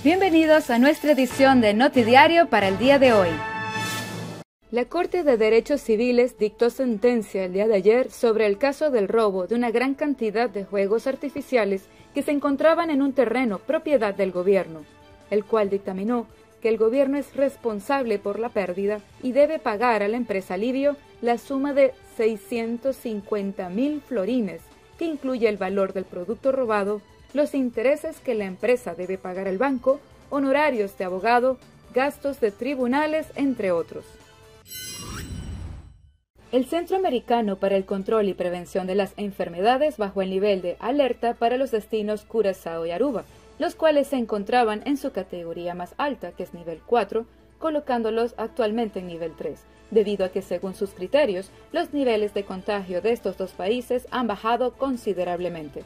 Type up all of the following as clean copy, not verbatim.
Bienvenidos a nuestra edición de Notidiario para el día de hoy. La Corte de Derechos Civiles dictó sentencia el día de ayer sobre el caso del robo de una gran cantidad de juegos artificiales que se encontraban en un terreno propiedad del gobierno, el cual dictaminó que el gobierno es responsable por la pérdida y debe pagar a la empresa Livio la suma de 650.000 florines, que incluye el valor del producto robado, los intereses que la empresa debe pagar al banco, honorarios de abogado, gastos de tribunales, entre otros. El Centro Americano para el Control y Prevención de las Enfermedades bajó el nivel de alerta para los destinos Curazao y Aruba, los cuales se encontraban en su categoría más alta, que es nivel 4, colocándolos actualmente en nivel 3, debido a que según sus criterios, los niveles de contagio de estos dos países han bajado considerablemente.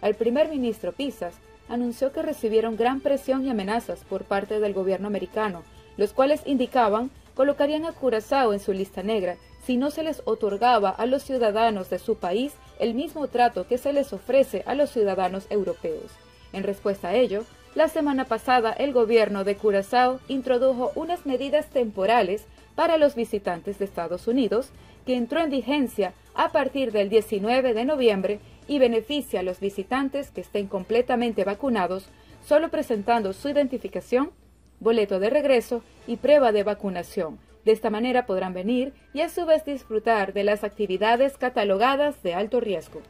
El primer ministro Pisas anunció que recibieron gran presión y amenazas por parte del gobierno americano, los cuales indicaban colocarían a Curazao en su lista negra si no se les otorgaba a los ciudadanos de su país el mismo trato que se les ofrece a los ciudadanos europeos. En respuesta a ello, la semana pasada el gobierno de Curazao introdujo unas medidas temporales para los visitantes de Estados Unidos, que entró en vigencia a partir del 19 de noviembre y beneficia a los visitantes que estén completamente vacunados, solo presentando su identificación, boleto de regreso y prueba de vacunación. De esta manera podrán venir y a su vez disfrutar de las actividades catalogadas de alto riesgo.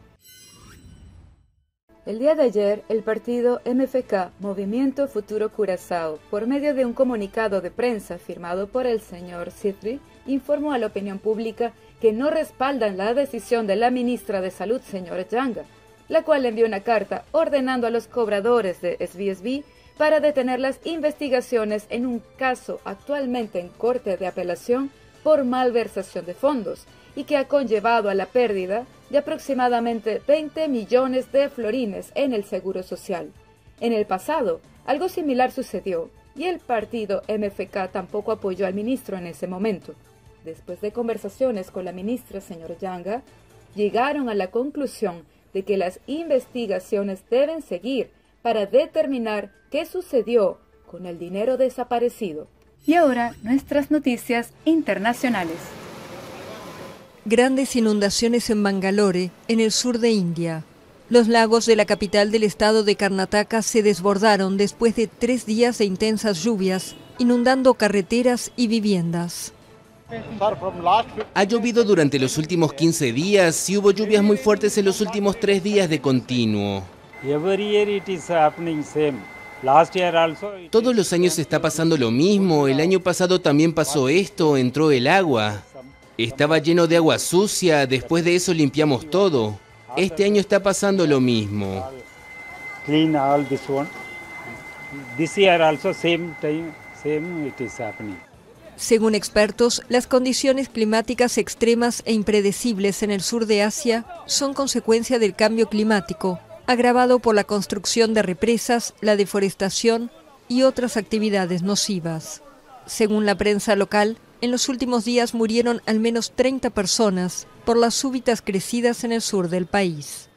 El día de ayer, el partido MFK, Movimiento Futuro Curazao, por medio de un comunicado de prensa firmado por el señor Sidri, informó a la opinión pública que no respaldan la decisión de la ministra de Salud, señora Janga, la cual envió una carta ordenando a los cobradores de SBSB para detener las investigaciones en un caso actualmente en Corte de Apelación por malversación de fondos y que ha conllevado a la pérdida de aproximadamente 20 millones de florines en el Seguro Social. En el pasado, algo similar sucedió y el partido MFK tampoco apoyó al ministro en ese momento. Después de conversaciones con la ministra, señora Janga, llegaron a la conclusión de que las investigaciones deben seguir para determinar qué sucedió con el dinero desaparecido. Y ahora, nuestras noticias internacionales. Grandes inundaciones en Bangalore, en el sur de India. Los lagos de la capital del estado de Karnataka se desbordaron después de 3 días de intensas lluvias, inundando carreteras y viviendas. Ha llovido durante los últimos 15 días y hubo lluvias muy fuertes en los últimos 3 días de continuo. Todos los años está pasando lo mismo. El año pasado también pasó esto, entró el agua. Estaba lleno de agua sucia, después de eso limpiamos todo. Este año está pasando lo mismo. Según expertos, las condiciones climáticas extremas e impredecibles en el sur de Asia son consecuencia del cambio climático, agravado por la construcción de represas, la deforestación y otras actividades nocivas. Según la prensa local, en los últimos días murieron al menos 30 personas por las súbitas crecidas en el sur del país.